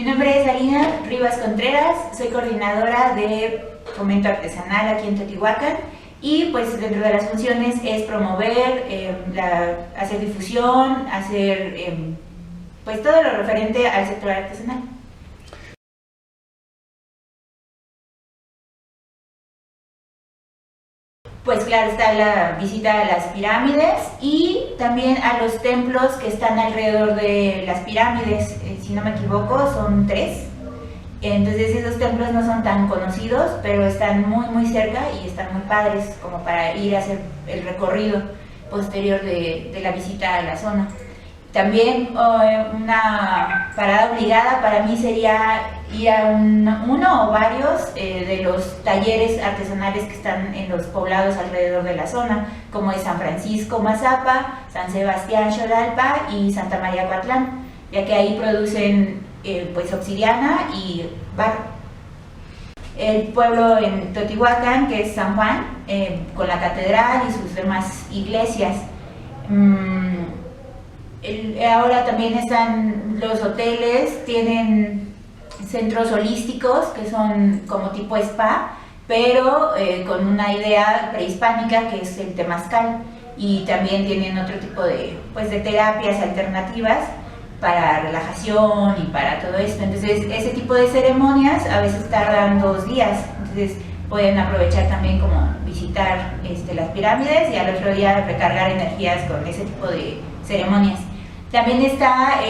Mi nombre es Alina Rivas Contreras, soy coordinadora de fomento artesanal aquí en Teotihuacán y pues dentro de las funciones es promover, hacer difusión, hacer pues todo lo referente al sector artesanal. Pues claro, está la visita a las pirámides y también a los templos que están alrededor de las pirámides. Si no me equivoco, son 3. Entonces esos templos no son tan conocidos, pero están muy cerca y están muy padres como para ir a hacer el recorrido posterior de la visita a la zona. También una parada obligada para mí sería ir a uno o varios de los talleres artesanales que están en los poblados alrededor de la zona, como es San Francisco Mazapa, San Sebastián Xolalpa y Santa María Coatlán, ya que ahí producen pues obsidiana y barro. El pueblo en Teotihuacán, que es San Juan, con la catedral y sus demás iglesias. Ahora también están los hoteles, tienen centros holísticos que son como tipo spa, pero con una idea prehispánica que es el temazcal, y también tienen otro tipo de terapias alternativas para relajación y para todo esto. Entonces ese tipo de ceremonias a veces tardan 2 días, entonces pueden aprovechar también como visitar las pirámides y al otro día recargar energías con ese tipo de ceremonias. También está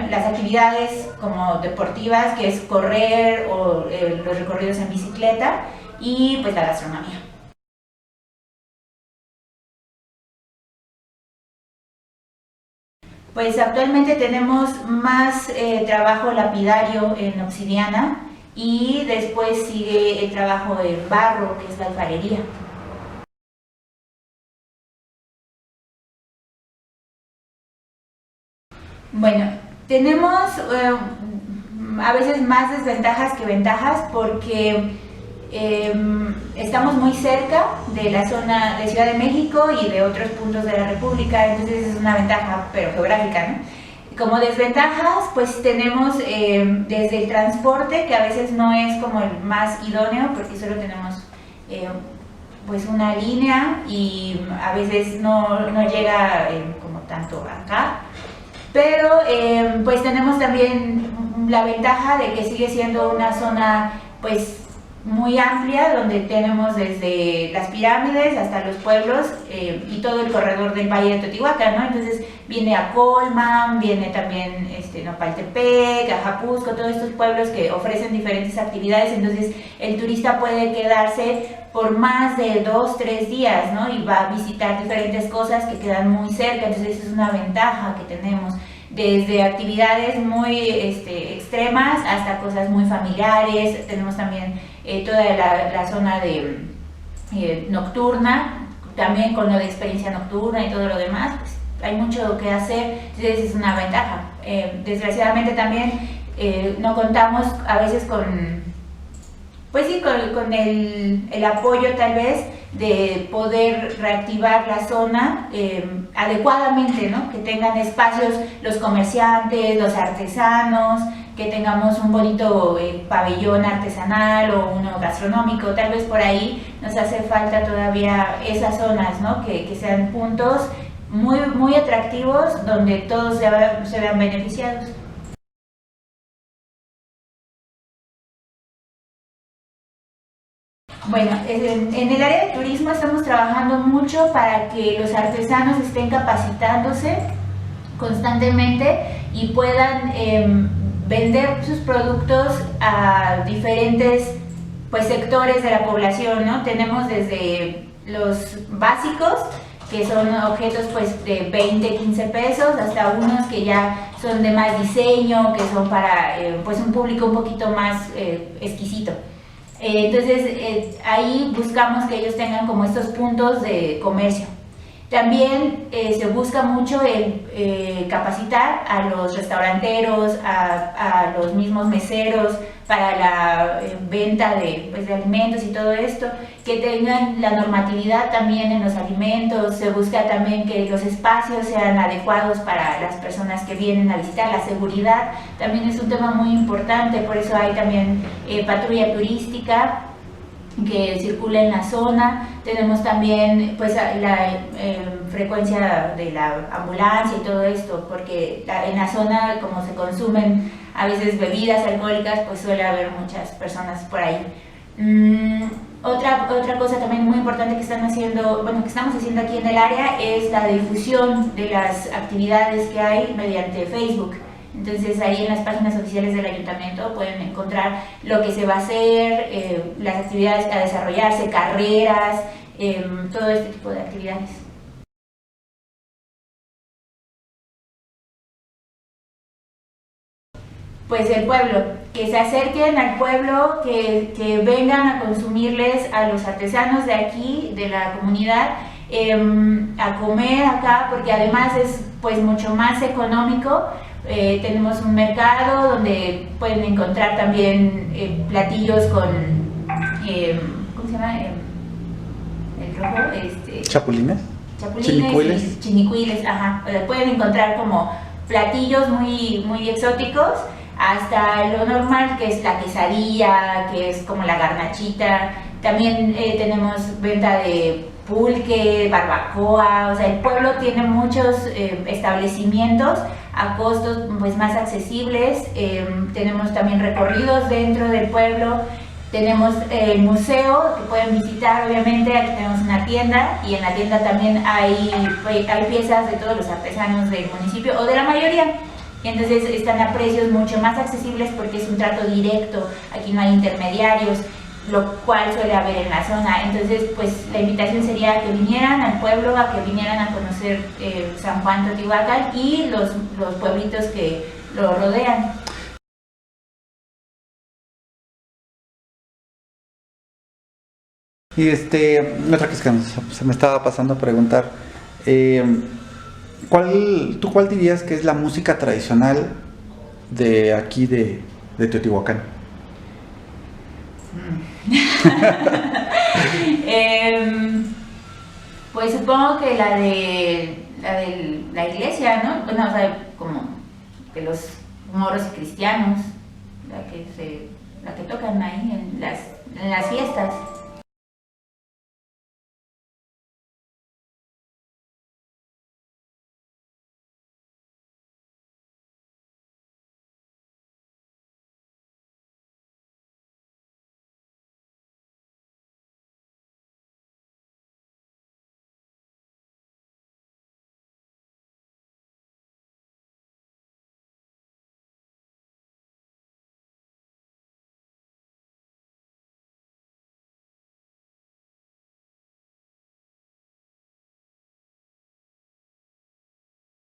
las actividades como deportivas, que es correr o los recorridos en bicicleta, y pues la gastronomía. Pues actualmente tenemos más trabajo lapidario en obsidiana y después sigue el trabajo en barro, que es la alfarería. Bueno, tenemos a veces más desventajas que ventajas porque estamos muy cerca de la zona de Ciudad de México y de otros puntos de la República, entonces es una ventaja, pero geográfica, ¿no? Como desventajas, pues tenemos desde el transporte, que a veces no es como el más idóneo, porque solo tenemos pues una línea y a veces no llega como tanto acá. Pero pues tenemos también la ventaja de que sigue siendo una zona pues muy amplia, donde tenemos desde las pirámides hasta los pueblos y todo el corredor del Valle de Teotihuacán, ¿no? Entonces viene Acolman, viene también Nopaltepec, Ajapusco, todos estos pueblos que ofrecen diferentes actividades, entonces el turista puede quedarse por más de 2-3 días, ¿no? Y va a visitar diferentes cosas que quedan muy cerca, entonces esa es una ventaja que tenemos. Desde actividades muy extremas hasta cosas muy familiares. Tenemos también toda la zona de nocturna, también con lo de experiencia nocturna y todo lo demás, pues hay mucho que hacer, entonces es una ventaja. Desgraciadamente también no contamos a veces con el apoyo tal vez de poder reactivar la zona adecuadamente, ¿no? Que tengan espacios los comerciantes, los artesanos, que tengamos un bonito pabellón artesanal o uno gastronómico. Tal vez por ahí nos hace falta todavía esas zonas, ¿no? Que sean puntos muy atractivos donde todos se vean beneficiados. Bueno, en el área de turismo estamos trabajando mucho para que los artesanos estén capacitándose constantemente y puedan vender sus productos a diferentes sectores de la población, ¿no? Tenemos desde los básicos, que son objetos de 20-15 pesos, hasta unos que ya son de más diseño, que son para un público un poquito más exquisito. Entonces ahí buscamos que ellos tengan como estos puntos de comercio. También se busca mucho el capacitar a los restauranteros, a los mismos meseros para la venta pues, de alimentos y todo esto, que tengan la normatividad también en los alimentos. Se busca también que los espacios sean adecuados para las personas que vienen a visitar. La seguridad también es un tema muy importante, por eso hay también patrulla turística que circula en la zona. Tenemos también pues la frecuencia de la ambulancia y todo esto, porque en la zona, como se consumen a veces bebidas alcohólicas, pues suele haber muchas personas por ahí. Otra cosa también muy importante que estamos haciendo aquí en el área es la difusión de las actividades que hay mediante Facebook. Entonces ahí en las páginas oficiales del ayuntamiento pueden encontrar lo que se va a hacer, las actividades a desarrollarse, carreras, todo este tipo de actividades. Pues el pueblo, que se acerquen al pueblo, que vengan a consumirles a los artesanos de aquí, de la comunidad, a comer acá, porque además es pues mucho más económico. Tenemos un mercado donde pueden encontrar también platillos con, ¿cómo se llama? El rojo, ¿Chapulines? Chapulines, chinicuiles, ajá. Pueden encontrar como platillos muy, muy exóticos, hasta lo normal que es la quesadilla, que es como la garnachita. También tenemos venta de pulque, barbacoa. O sea, el pueblo tiene muchos establecimientos a costos pues más accesibles. Tenemos también recorridos dentro del pueblo. Tenemos el museo que pueden visitar, obviamente. Aquí tenemos una tienda, y en la tienda también hay piezas de todos los artesanos del municipio o de la mayoría. Y entonces están a precios mucho más accesibles porque es un trato directo, aquí no hay intermediarios, lo cual suele haber en la zona. Entonces pues la invitación sería a que vinieran al pueblo, a que vinieran a conocer San Juan Teotihuacán y los pueblitos que lo rodean. Y otra cosa que se me estaba pasando a preguntar, ¿cuál dirías que es la música tradicional de aquí de Teotihuacán? Pues supongo que la de la iglesia, ¿no? Bueno, o sea, como de los moros y cristianos, la que tocan ahí en las fiestas.